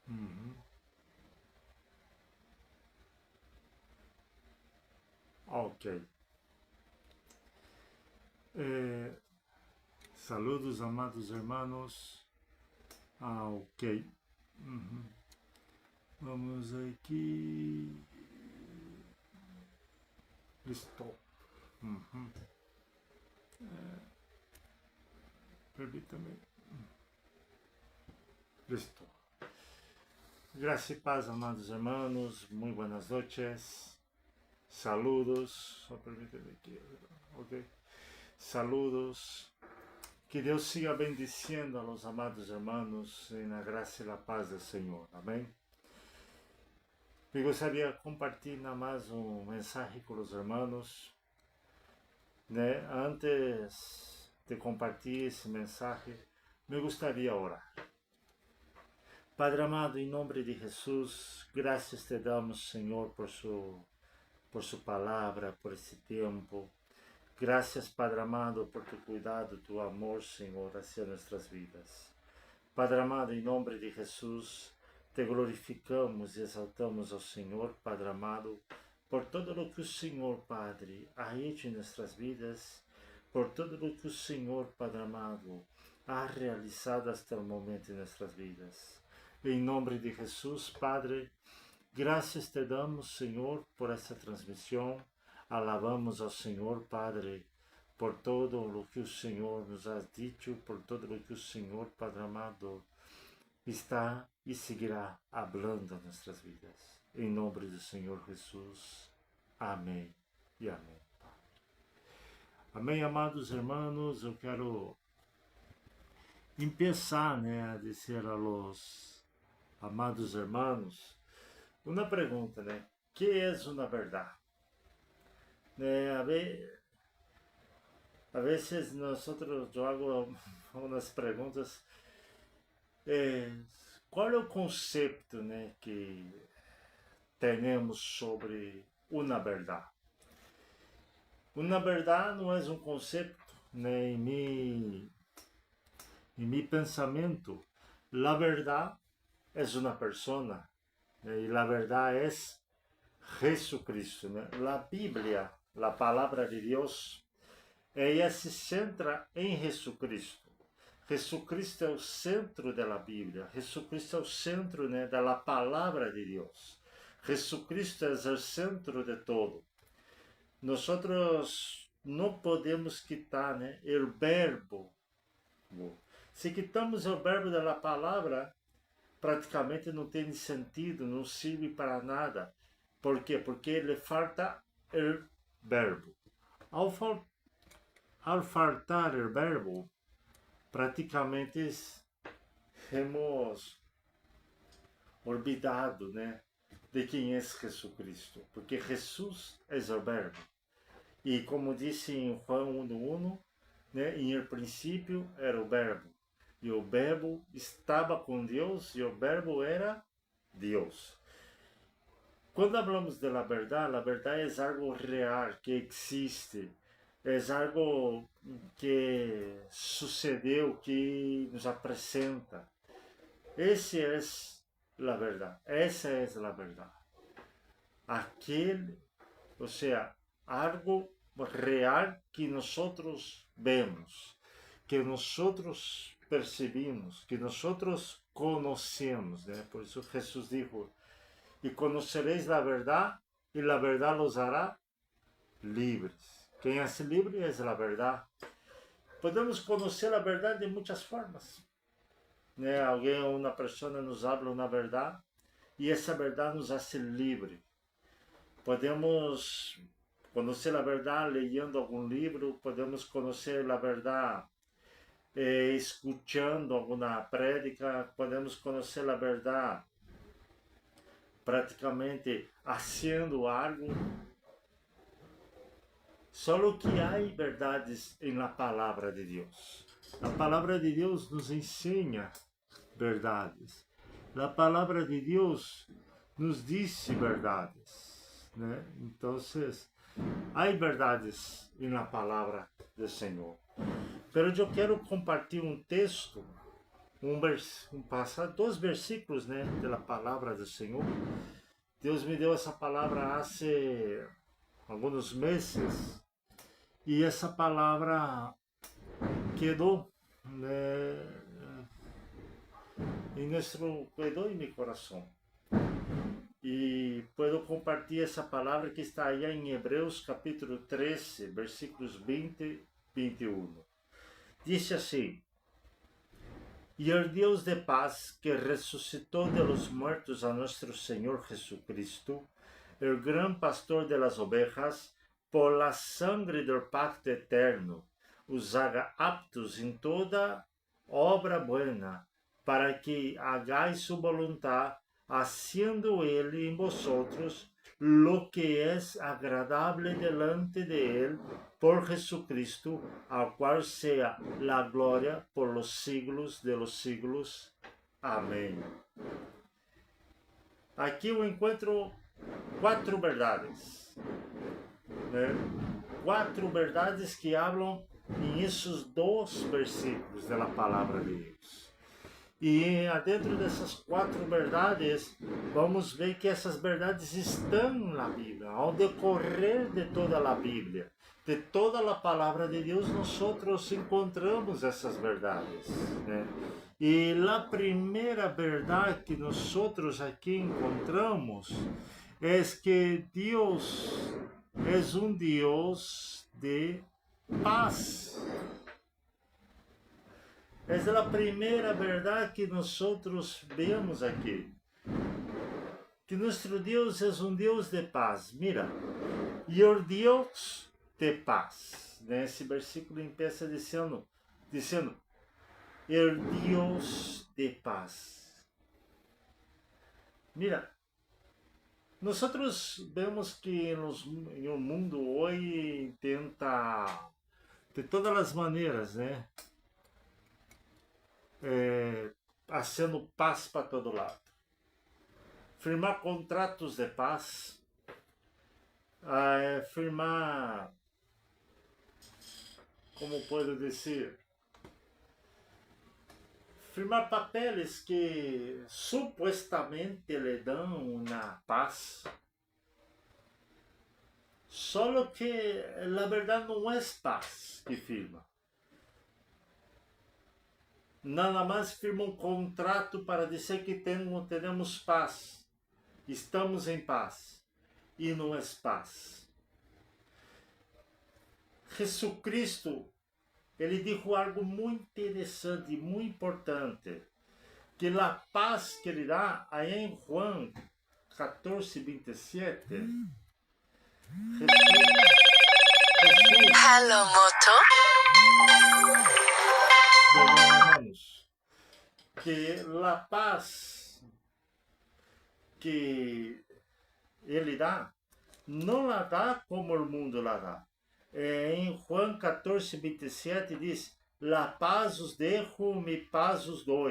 Uhum. Ok. Eh, Saludos, amados hermanos. Ok. Uhum. Vamos aqui. Estou. Uhum. Permítame. Estou. Graça e paz, amados hermanos. Muito buenas noches. Saludos. Só permítame aqui. Ok. Saludos. Que Deus siga bendiciendo a los amados hermanos en la gracia y la paz del Señor. Amén. Me gostaria de compartilhar mais um mensagem com os irmãos, né? Antes de compartilhar esse mensagem, me gostaria de orar. Padre amado, em nome de Jesus, graças te damos, Senhor, por su palavra, por esse tempo. Graças, Padre amado, por tu cuidado, tu amor, Senhor, hacia nossas vidas. Padre amado, em nome de Jesus, te glorificamos e exaltamos ao Senhor, Padre amado, por todo o que o Senhor, Padre, ha hecho em nossas vidas, por todo o que o Senhor, Padre amado, ha realizado até o momento em nossas vidas. Em nome de Jesus, Padre, graças te damos, Senhor, por essa transmissão. Alabamos ao Senhor, Padre, por todo o que o Senhor nos ha dicho, por todo o que o Senhor, Padre amado, está e seguirá hablando a nossas vidas. Em nome do Senhor Jesus. Amém e amém. Amém, amados irmãos. Eu quero começar, a dizer a los amados irmãos uma pergunta, que é uma verdade? A veces eu hago umas perguntas. Qual é o conceito, que temos sobre uma verdade? Uma verdade não é um conceito, em mi pensamento. A verdade é uma persona, e a verdade é Jesucristo. A Bíblia, a palavra de Deus, ela se centra em Jesucristo. Jesucristo é o centro da Bíblia. Jesucristo é o centro, da palavra de Deus. Jesucristo é o centro de todo. Nós não podemos quitar, o verbo. Se quitamos o verbo da palavra, praticamente não tem sentido, não serve para nada. Por quê? Porque lhe falta o verbo. Ao faltar o verbo, praticamente hemos olvidado, de quem é Jesucristo, porque Jesus é o verbo. E como disse em João 1:1, em princípio era o verbo, e o verbo estava com Deus, e o verbo era Deus. Quando falamos de la verdade é algo real, que existe, é algo que sucedeu, que nos apresenta. Essa é a verdade. Essa é a verdade. Aquele, ou seja, algo real que nós vemos, que nós percebemos, que nós conhecemos. Por isso Jesus disse: e conhecereis a verdade, e a verdade os hará livres. Quem é livre é a verdade. Podemos conhecer a verdade de muitas formas. Alguém ou uma pessoa nos habla uma verdade e essa verdade nos hace livre. Podemos conhecer a verdade lendo algum livro, podemos conhecer a verdade escutando alguma prédica, podemos conhecer a verdade praticamente fazendo algo. Só que há verdades na palavra de Deus. A palavra de Deus nos ensina verdades. A palavra de Deus nos diz verdades. Então, há verdades na palavra do Senhor. Pero eu quero compartilhar um texto dois versículos, né, da palavra do Senhor. Deus me deu essa palavra há alguns meses e essa palavra quedou, né, quedou em meu coração. E puedo compartilhar essa palavra que está aí em Hebreus capítulo 13, versículos 20 e 21. Diz assim: E el Deus de paz, que ressuscitou de los muertos a nuestro Señor Jesucristo, el gran pastor de las ovejas, por la sangre del pacto eterno, os haga aptos em toda obra buena, para que hagáis su voluntad, haciendo Él en vosotros lo que es agradable delante de Él, por Jesucristo, al cual sea la gloria por los siglos de los siglos. Amém. Aqui eu encontro 4 verdades, né? 4 verdades que hablam em esses 2 versículos da palavra de Deus. E dentro dessas 4 verdades, vamos ver que essas verdades estão na Bíblia. Ao decorrer de toda a Bíblia, de toda a palavra de Deus, nós encontramos essas verdades, né? E a primeira verdade que nós aqui encontramos é que Deus é um Deus de paz. Essa é a primeira verdade que nós vemos aqui. Que nosso Deus é um Deus de paz. Mira, e o Deus de paz. Esse versículo começa dizendo, el Deus de paz. Mira, nós vemos que no mundo hoje tenta, de todas as maneiras, né? Fazendo paz para todo lado. Firmar contratos de paz, firmar, como posso dizer, firmar papeles que supuestamente lhe dão uma paz, só que na verdade não é paz que firma. Nada mais firma um contrato para dizer que temos paz, estamos em paz, e não é paz. Jesucristo, ele disse algo muito interessante, muito importante, que a paz que ele dá, aí em João 14, 27, Hello, Moto. Que a paz que ele dá, não a dá como o mundo la dá. Em João 14, 27 diz: La paz os dejo, mi paz os dou,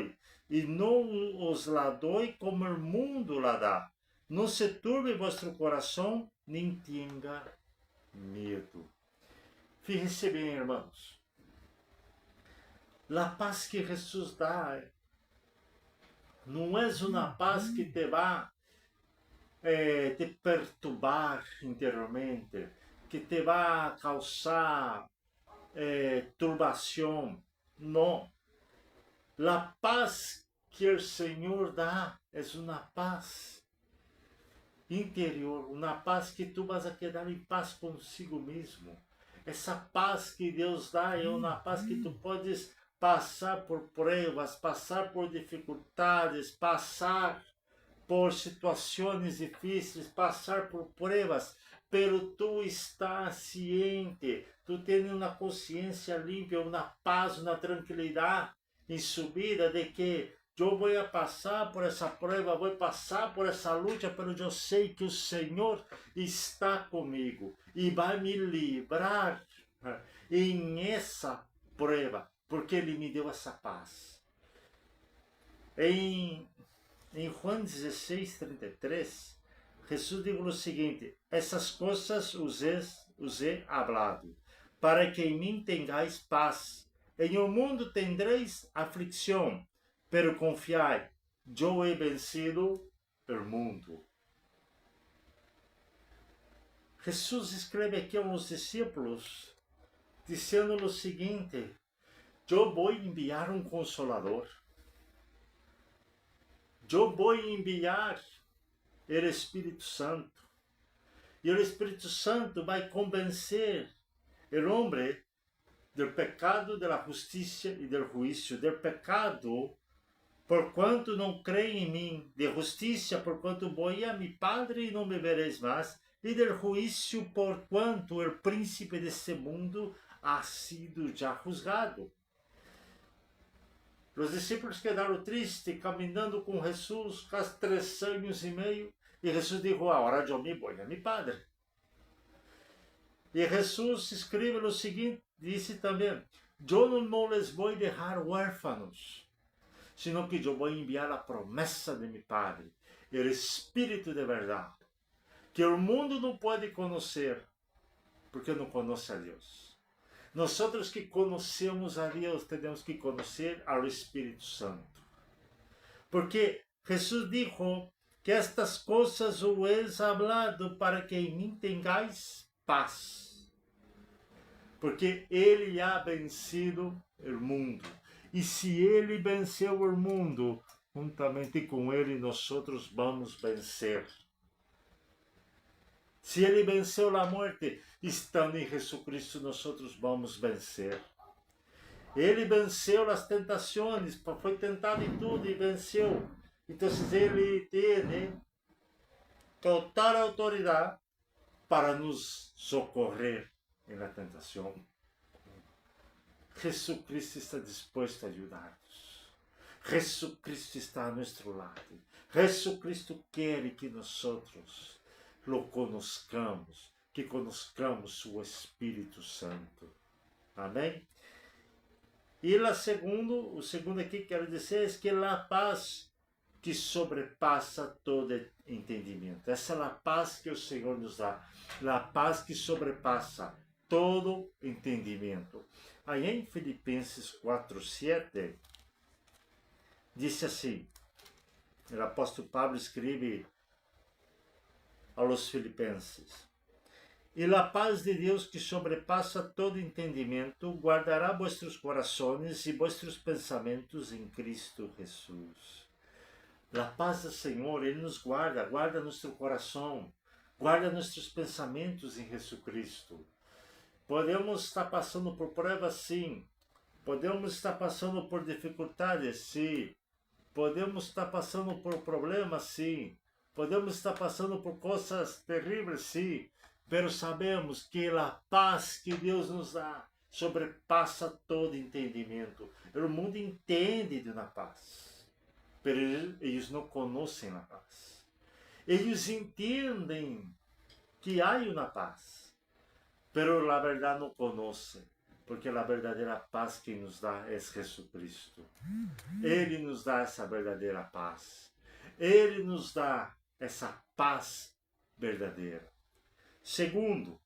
e não os la dou como o mundo la dá. Não se turbe vosso coração, nem tenha medo. Fíjense bem, irmãos. A paz que Jesus dá não é uma paz que te vai te perturbar interiormente, que te vai causar turbação. Não. A paz que o Senhor dá é uma paz interior, uma paz que tu vas a quedar em paz consigo mesmo. Essa paz que Deus dá é uma paz que tu podes passar por pruebas, passar por dificuldades, passar por situações difíceis, passar por pruebas, pero tu estás ciente, tu tens uma consciência limpa, uma paz, uma tranquilidade em sua vida de que eu vou passar por essa prueba, vou passar por essa luta, mas eu sei que o Senhor está comigo e vai me livrar em essa prueba, porque Ele me deu essa paz. Em João 16, 33, Jesus diz o seguinte: essas coisas os he hablado, para que em mim tenhais paz. Em o mundo tendreis aflição, pero confiai, eu he vencido o mundo. Jesus escreve aqui aos discípulos, dizendo o seguinte: eu vou enviar um Consolador. Eu vou enviar o Espírito Santo. E o Espírito Santo vai convencer o homem do pecado, da justiça e do juízo. Do pecado, porquanto não creem em mim. De justiça, porquanto vou a mi Padre e não me vereis mais. E do juízo, porquanto o príncipe deste mundo ha sido já juzgado. Os discípulos quedaram tristes, caminhando com Jesus há 3 anos e meio. E Jesus disse: agora eu me vou a mi Padre. E Jesus escreve o seguinte, disse também: eu não les vou deixar huérfanos, sino que eu vou enviar a promessa de mi Padre, o Espírito de verdade, que o mundo não pode conhecer, porque não conhece a Deus. Nós que conhecemos a Deus, temos que conhecer ao Espírito Santo. Porque Jesus disse que estas coisas os he hablado para que em mim tenhais paz. Porque Ele ha vencido o mundo. E se Ele venceu o mundo, juntamente com Ele nós vamos vencer. Se Ele venceu a morte, estando em Jesus Cristo, nós vamos vencer. Ele venceu as tentações, foi tentado em tudo e venceu. Então Ele tem total autoridade para nos socorrer na tentação. Jesus Cristo está disposto a ajudar-nos. Jesus Cristo está a nosso lado. Jesus Cristo quer que nós lo conozcamos, que conozcamos o Espírito Santo. Amém? E o segundo aqui que quero dizer é que a paz que sobrepassa todo entendimento. Essa é a paz que o Senhor nos dá. A paz que sobrepassa todo entendimento. Aí em Filipenses 4:7, diz assim, o apóstolo Pablo escreve aos Filipenses: e a paz de Deus que sobrepassa todo entendimento guardará vossos corações e vossos pensamentos em Cristo Jesus. A paz do Senhor, Ele nos guarda nosso coração, guarda nossos pensamentos em Jesus Cristo. Podemos estar passando por provas, sim. Podemos estar passando por dificuldades, sim. Podemos estar passando por problemas, sim. Podemos estar passando por coisas terríveis, sim. Mas sabemos que a paz que Deus nos dá sobrepassa todo entendimento. O mundo entende de uma paz, mas eles não conhecem a paz. Eles entendem que há uma paz, pero la verdad no conoce, porque la verdadeira paz que nos dá é Jesus Cristo. Ele nos dá essa verdadeira paz. Ele nos dá essa paz verdadeira. Segunda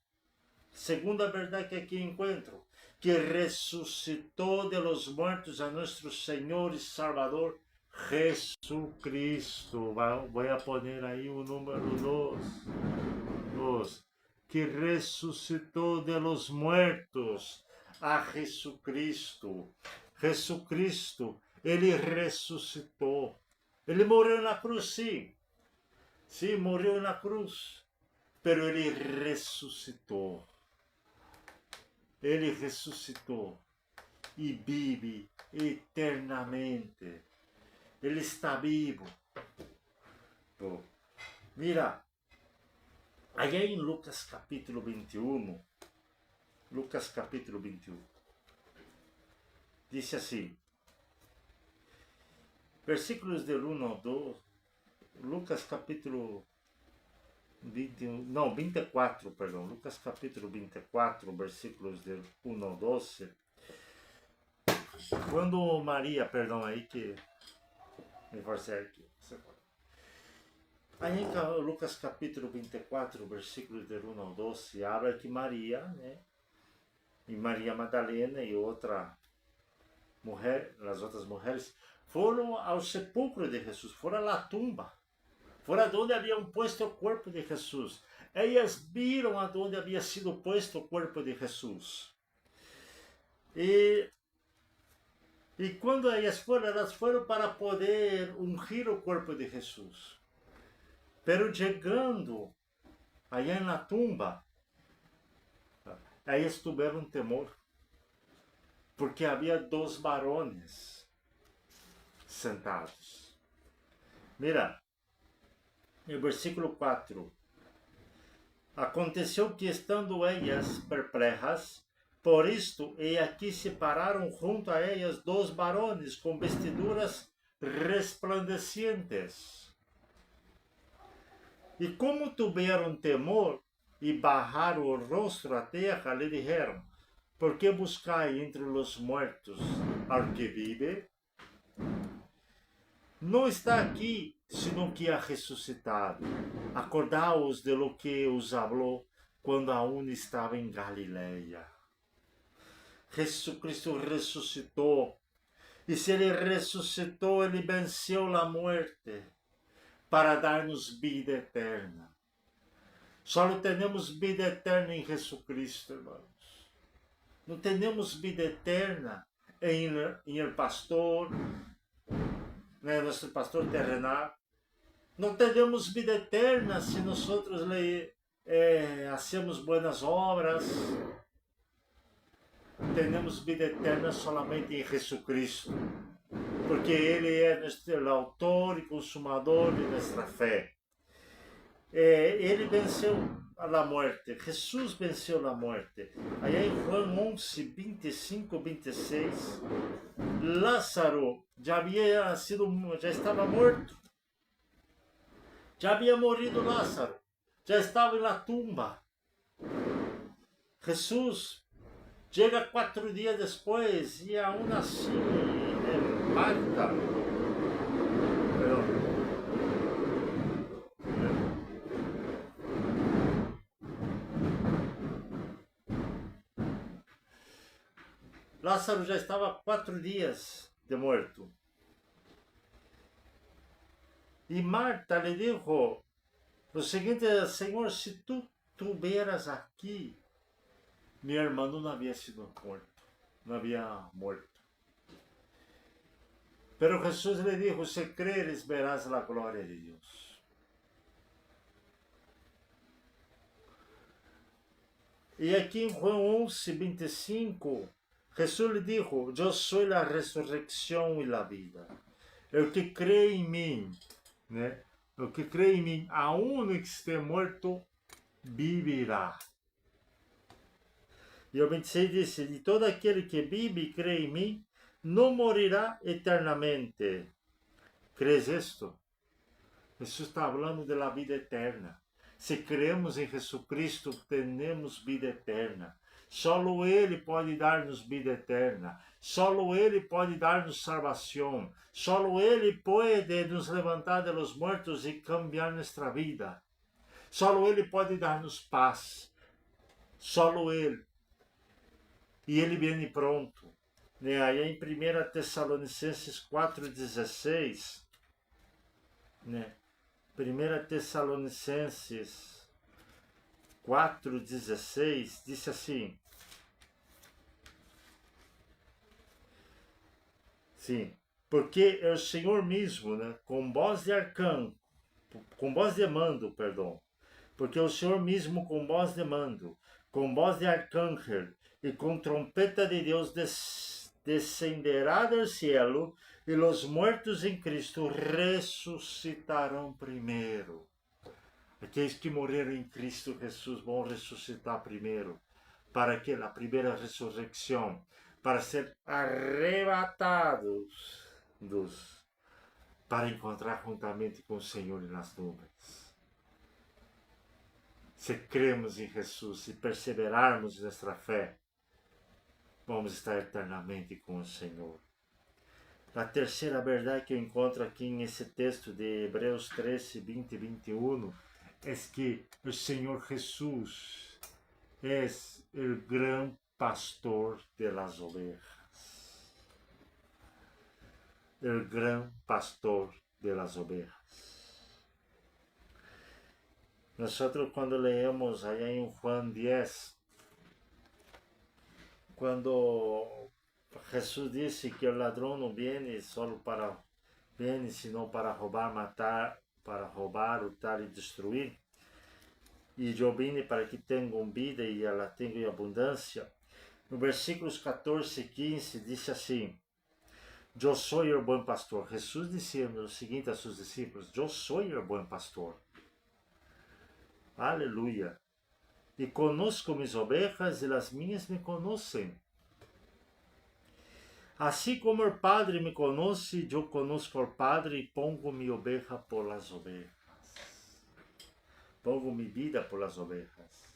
verdade que aqui encontro, que ressuscitou de los muertos a nosso Senhor e Salvador Jesus Cristo. Vou a poner aí o número 2. Que ressuscitou de los muertos a Jesus Cristo. Jesus Cristo, Ele ressuscitou. Ele morreu na cruz, sim. Sim, morreu na cruz. Pero Ele ressuscitou. Ele ressuscitou e vive eternamente. Ele está vivo. Mira, aí em Lucas capítulo 21, diz assim, versículos del 1 ao 2, Lucas capítulo 24, perdão, Lucas capítulo 24, versículos del 1 ao 12, quando Maria, perdão, aí que me forcei aqui, aí em Lucas capítulo 24, versículos del 1 ao 12, habla que Maria, né, e Maria Madalena e outra as outras mulheres, foram ao sepulcro de Jesus, foram à tumba, foram onde haviam posto o corpo de Jesus. Elas viram aonde havia sido posto o corpo de Jesus. E quando elas foram para poder ungir o corpo de Jesus. Pero chegando allá na tumba, elas tiveram temor, porque havia 2 varones sentados. Mira, no versículo 4. Aconteceu que, estando elas perplexas, por isto, e aqui se pararam junto a elas 2 varones com vestiduras resplandecientes. E como tiveram temor e barraram o rosto à terra, lhe disseram: por que buscai entre os mortos ao que vive? Não está aqui, sino que ha ressuscitado. Acordaos de lo que os falou quando aún estava em Galileia. Jesucristo ressuscitou. E se ele ressuscitou, ele venceu a morte para dar-nos vida eterna. Só temos vida eterna em Jesucristo, irmãos. Não temos vida eterna em el pastor, nosso pastor terrenal. Não teremos vida eterna se nós hacemos boas obras. Temos vida eterna somente em Jesucristo, porque Ele é o autor e consumador de nossa fé. Ele venceu a morte, Jesus venceu a morte. Aí em João 11, 25, 26, Lázaro já estava morto. Já havia morrido Lázaro, já estava na tumba. Jesus chega 4 dias depois e aún assim Marta. Lázaro já estava 4 dias de morto. E Marta lhe disse o seguinte: Senhor, se tu estuvieras aqui, meu irmão não havia sido morto, não havia morto. Pero Jesus lhe disse: se creres, verás a glória de Deus. E aqui em João 11, 25, Jesus lhe disse: eu sou a ressurreição e a vida. O que crê em mim, o que crê em mim, aun que esteja morto, viverá. E o 26 disse: e todo aquele que vive e crê em mim, não morirá eternamente. Crês isto? Jesus está falando da vida eterna. Se cremos em Jesucristo, temos vida eterna. Só Ele pode dar-nos vida eterna. Só Ele pode dar-nos salvação. Só Ele pode nos levantar de los mortos e cambiar nossa vida. Só Ele pode dar-nos paz. Só Ele. E Ele vem pronto. Aí em 1 Tessalonicenses 4,16, 1 Tessalonicenses 4,16, disse assim: sim, porque é o Senhor mesmo, com voz de arcanjo, com voz de mando, perdão, porque é o Senhor mesmo com voz de mando, com voz de arcanjo e com trompeta de Deus descenderá do cielo, e os mortos em Cristo ressuscitarão primeiro. Aqueles que morreram em Cristo Jesus vão ressuscitar primeiro, para que a primeira ressurreição, para ser arrebatados para encontrar juntamente com o Senhor nas nuvens. Se cremos em Jesus e perseverarmos nessa fé, vamos estar eternamente com o Senhor. A terceira verdade que eu encontro aqui nesse texto de Hebreus 13, 20 e 21 é que o Senhor Jesus é o grande pastor de las ovejas. el gran pastor de las ovejas. Nosotros cuando leemos allá en Juan 10, cuando Jesús dice que el ladrón no viene solo para viene sino para robar, matar, para roubar, hurtar e destruir. E eu vine para que tenham vida e ela tenha em abundância. No versículos 14 e 15 diz assim: Eu sou o bom pastor. Jesus dizendo o seguinte a seus discípulos: Eu sou o bom pastor. Aleluia. E conosco mis ovejas e as minhas me conhecem. Assim como o Padre me conhece, eu conosco ao Padre e pongo minha oveja por las ovejas. Pongo minha vida por las ovejas.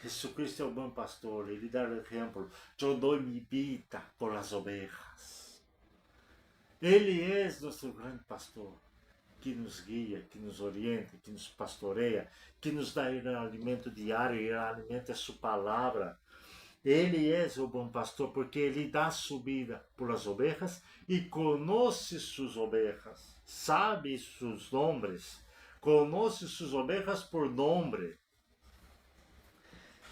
Jesucristo é o bom pastor, ele dá o exemplo. Eu dou minha vida por las ovejas. Ele é nosso grande pastor, que nos guia, que nos orienta, que nos pastoreia, que nos dá o alimento diário, e o alimento é sua palavra. Ele é o bom pastor porque ele dá sua vida por las ovejas e conhece suas ovejas, sabe seus nomes, conhece suas ovejas por nome.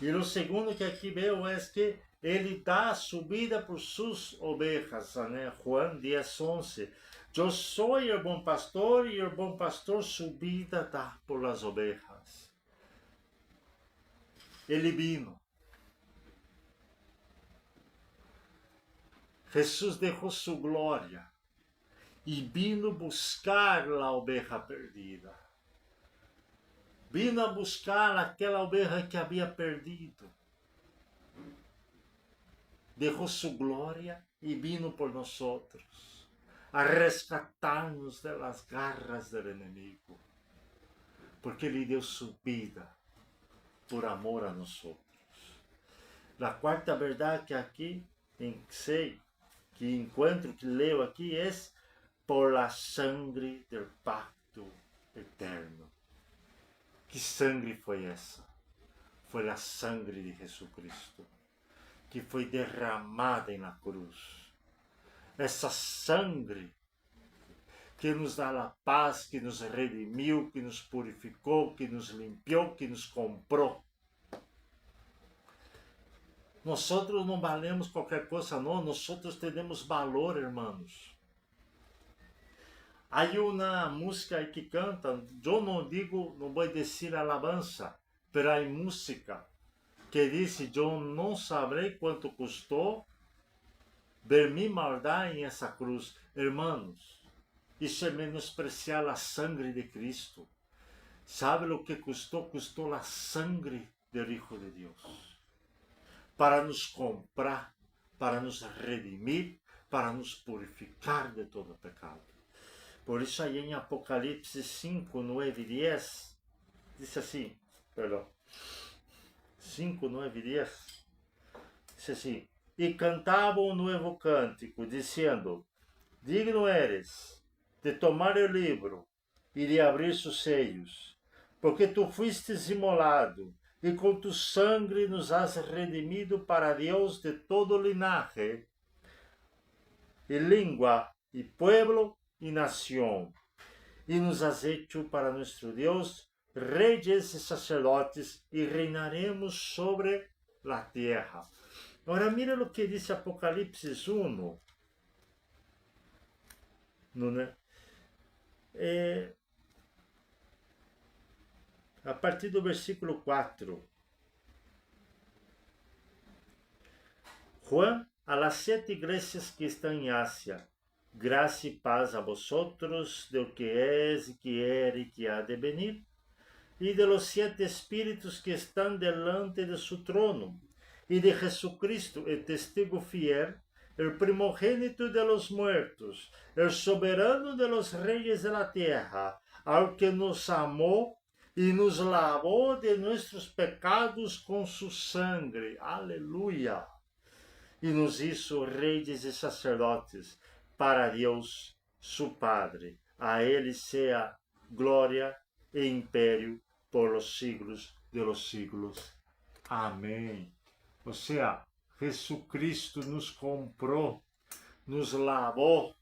E o segundo que aqui veo é que ele dá sua vida por suas ovejas, né? Juan 10:11. Eu sou o bom pastor e o bom pastor sua vida dá por las ovejas. Ele vino. Jesus deixou sua glória e vino buscar a oveja perdida. Vino a buscar aquela oveja que havia perdido. Deixou sua glória e vino por nós a resgatar-nos das garras do inimigo. Porque ele deu sua vida por amor a nós. A quarta verdade que aqui sei, que encontro, que leio aqui, é por la sangre del pacto eterno. Que sangre foi essa? Foi a sangre de Jesucristo, que foi derramada na cruz. Essa sangre que nos dá a paz, que nos redimiu, que nos purificou, que nos limpiou, que nos comprou. Nós não valemos qualquer coisa, não. Nós temos valor, irmãos. Há uma música que canta, eu não digo, não vou dizer alabança, mas há música que diz: eu não saberei quanto custou ver minha maldade em essa cruz. Irmãos, isso é menospreciar a sangre de Cristo. ¿Sabe o que custou? Custou a sangre do Hijo de Deus. Para nos comprar, para nos redimir, para nos purificar de todo pecado. Por isso aí em Apocalipse 5, 9 e 10, diz assim, 5, 9 e 10, diz assim: E cantavam um novo cântico, dizendo: Digno eres de tomar o livro e de abrir seus seios, porque tu fuistes imolado, e com tu sangue nos has redimido para Deus de todo linaje, e língua, e pueblo, e nação, e nos has hecho para nosso Deus reis e sacerdotes, e reinaremos sobre a terra. Agora mira o que diz Apocalipse 1, a partir do versículo 4. Juan, a las 7 igrejas que estão em Ásia, graça e paz a vosotros, del que és, e que era, e que há de venir, e de los 7 espíritus que estão delante de su trono, e de Jesucristo, el testigo fiel, el primogénito de los muertos, el soberano de los reyes de la tierra, al que nos amó e nos lavou de nossos pecados com su sangre. Aleluia! E nos hizo reis e sacerdotes para Deus, su Padre. A Ele seja glória e império por los siglos de los siglos. Amém. Ou seja, Jesucristo nos comprou nos lavou,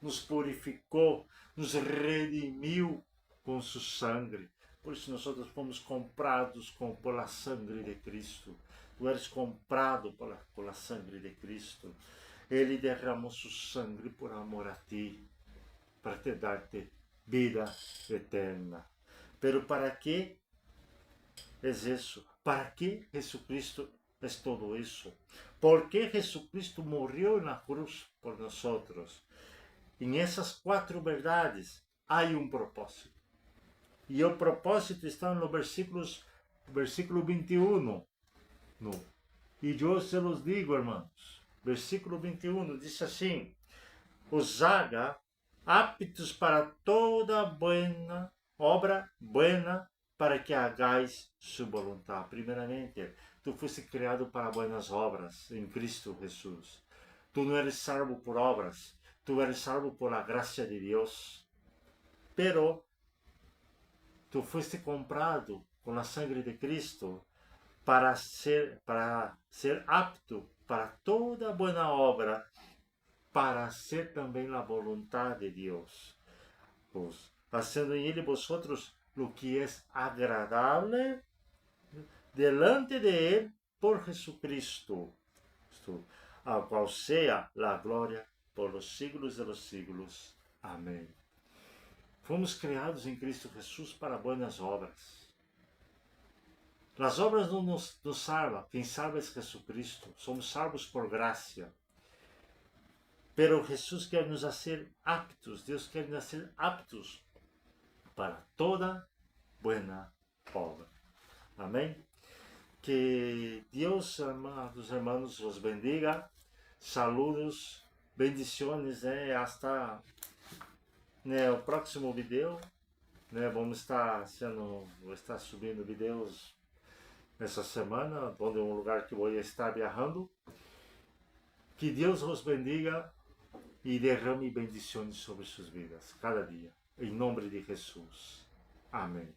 nos purificou, nos redimiu com su sangue. Por isso nós fomos comprados pela sangue de Cristo. Tu eres comprado pela sangue de Cristo. Ele derramou su sangue por amor a ti, para te dar-te vida eterna. Pero para que é isso? Para que Jesucristo é todo isso? ¿Por que Jesucristo morreu na cruz por nós? Em essas 4 verdades há propósito. E o propósito está no versículo 21. E eu se los digo, irmãos. Versículo 21 diz assim: os haga aptos para toda buena obra, buena, para que hagáis su voluntad. Primeiramente, tu foste criado para buenas obras em Cristo Jesus. Tu não eres salvo por obras, tu eres salvo por la gracia de Dios. Pero tu foste comprado com a sangre de Cristo para ser apto para toda buena obra, para ser também a vontade de Deus, pues, haciendo en Ele vosotros lo que es agradable delante de Él por Jesucristo, al cual sea la gloria por los siglos de los siglos. Amém. Fomos criados em Cristo Jesus para buenas obras. As obras não nos salvam, quem salva é Jesucristo. Somos salvos por graça. Pero Jesus quer nos fazer aptos, Deus quer nos fazer aptos para toda buena obra. Amém? Que Deus, amados hermanos, os bendiga. Saludos, bendiciones, hasta o próximo vídeo. Vamos estar subindo vídeos nessa semana, onde é um lugar que vou estar viajando. Que Deus os bendiga e derrame bendições sobre suas vidas cada dia. Em nome de Jesus. Amém.